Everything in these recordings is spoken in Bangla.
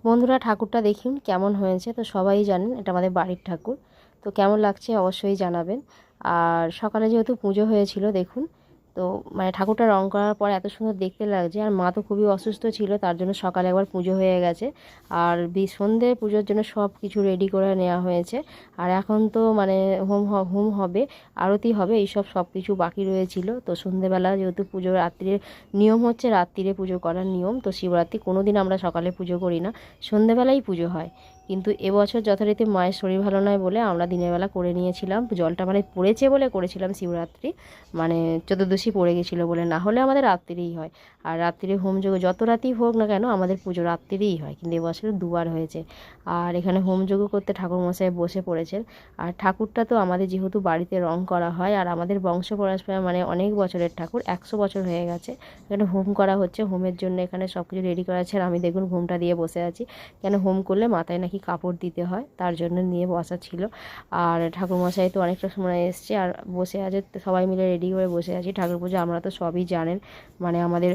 বন্ধুরা, ঠাকুরটা দেখুন কেমন হয়েছে। তো সবাই জানেন এটা আমাদের বাড়ির ঠাকুর। তো কেমন লাগছে অবশ্যই জানাবেন। আর সকালে যেহেতু পুজো হয়েছিল দেখুন, তো মানে ঠাকুরটা রং করার পর এত সুন্দর দেখতে লাগছে। আর মা তো খুবই অসুস্থ ছিল, তার জন্য সকালে একবার পুজো হয়ে গেছে। আর সন্ধ্যে পুজোর জন্য সব কিছু রেডি করে নেওয়া হয়েছে। আর এখন তো মানে হোম হবে, আরতি হবে, এইসব সব কিছু বাকি রয়েছিল। তো সন্ধ্যেবেলা যেহেতু পুজো রাত্রিরে নিয়ম হচ্ছে, রাত্রিরে পুজো করার নিয়ম। তো শিবরাত্রি কোনো দিন আমরা সকালে পুজো করি না, সন্ধ্যেবেলাই পুজো হয়। কিন্তু এবছর যথারীতি মায়ের শরীর ভালো নয় বলে আমরা দিনের বেলা করে নিয়েছিলাম। জলটা মানে পড়েছে বলে করেছিলাম শিবরাত্রি, মানে চতুর্দশী পড়ে গেছিলো বলে, না হলে আমাদের রাত্রিরেই হয়। আর রাত্রিরে হোমযজ্ঞ যত রাতেই হোক না কেন আমাদের পুজো রাত্রিরেই হয়, কিন্তু এবছর দুবার হয়েছে। আর এখানে হোমযজ্ঞ করতে ঠাকুরমশাই বসে পড়েছেন। আর ঠাকুরটা তো আমাদের যেহেতু বাড়িতে রং করা হয়, আর আমাদের বংশ পরম্পরা মানে অনেক বছরের ঠাকুর, 100 বছর হয়ে গেছে। এখানে হোম করা হচ্ছে, হোমের জন্য এখানে সব কিছু রেডি করা আছে। আর আমি দেখুন ঘোমটা দিয়ে বসে আছি, কেন হোম করলে মাথায় নাকি কাপড় দিতে হয়, তার জন্য নিয়ে বসা ছিল। আর ঠাকুরমশাই তো অনেকটা সময় এসছে আর বসে আছে, সবাই মিলে রেডি করে বসে আছি। ঠাকুর পুজো আমরা তো সবই জানেন, মানে আমাদের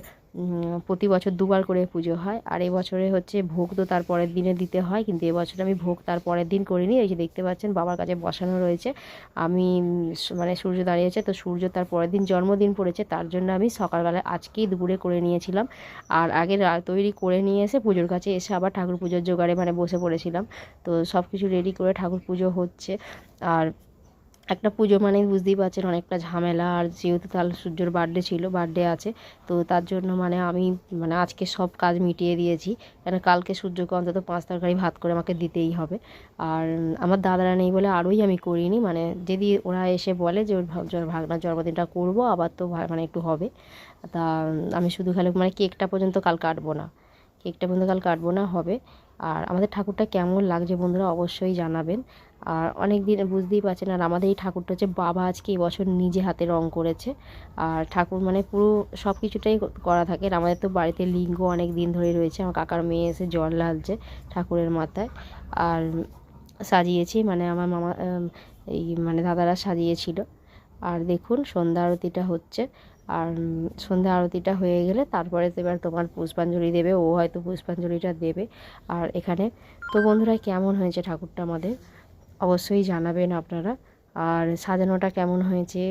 প্রতি বছর দুবার করে পুজো হয়। আর এবছরে হচ্ছে ভোগ তো তার পরের দিনে দিতে হয়, কিন্তু এবছর আমি ভোগ তার পরের দিন করিনি। এই যে দেখতে পাচ্ছেন বাবার কাছে বসানো রয়েছে। আমি মানে সূর্য দাঁড়িয়েছে, তো সূর্য তার পরের দিন জন্মদিন পড়েছে, তার জন্য আমি সকালবেলায় আজকেই দুপুরে করে নিয়েছিলাম। আর আগে তৈরি করে নিয়ে এসে পুজোর কাছে এসে আবার ঠাকুর পুজোর জোগাড়ে মানে বসে পড়েছিলাম। তো সব কিছু রেডি করে ঠাকুর পুজো হচ্ছে। আর একটা পুজো মানে বুঝতেই পারছেন অনেকটা ঝামেলা। আর যেহেতু তাল সূর্যর বার্থডে আছে, তো তার জন্য মানে আমি মানে আজকে সব কাজ মিটিয়ে দিয়েছি, কেন কালকে সূর্যকে অন্তত 5 তরকারি ভাত করে আমাকে দিতেই হবে। আর আমার দাদারা নেই বলে আরোই আমি করিনি, মানে যদি ওরা এসে বলে যে ওর ভাগনার জন্মদিনটা করবো আবার, তো মানে একটু হবে। তা আমি শুধু খালি মানে কেকটা পর্যন্ত কাল কাটবো না, হবে। আর আমাদের ঠাকুরটা কেমন লাগছে বন্ধুরা অবশ্যই জানাবেন। আর অনেক দিন বুঝতেই পারছেন, আর আমাদের এই ঠাকুরটা হচ্ছে বাবা আজকে এই বছর নিজে হাতে রং করেছে। আর ঠাকুর মানে পুরো সব কিছুটাই করা থাকে। আর আমাদের তো বাড়িতে লিঙ্গ অনেক দিন ধরে রয়েছে, আমার কাকার মেয়ে এসে জল ঢালছে ঠাকুরের মাথায়। আর সাজিয়েছি মানে আমার মামা এই মানে দাদারা সাজিয়েছিল। আর দেখুন সন্ধ্যা আরতিটা হচ্ছে। আর সন্ধ্যা আরতিটা হয়ে গেলে তারপরে তো এবার তোমার পুষ্পাঞ্জলি দেবে, ও হয়তো পুষ্পাঞ্জলিটা দেবে। আর এখানে তো বন্ধুরা কেমন হয়েছে ঠাকুরটা আমাদের অবশ্যই জানাবেন আপনারা। আর সাজানোটা কেমন হয়েছে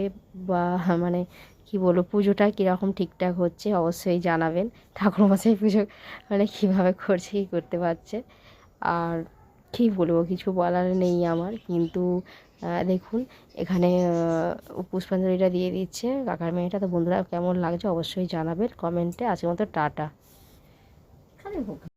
বা মানে কি বলবো, পুজোটা কীরকম ঠিকঠাক হচ্ছে অবশ্যই জানাবেন। ঠাকুরমশাই পুজো মানে কীভাবে করছে, কী করতে পারছে। আর কী বলবো, কিছু বলার নেই আমার। কিন্তু দেখুন এখানে পুষ্পাঞ্জলিটা দিয়ে দিচ্ছে কাকার মেয়েটা। তো বন্ধুরা কেমন লাগছে অবশ্যই জানাবেন কমেন্টে। আজকের মতো টাটা।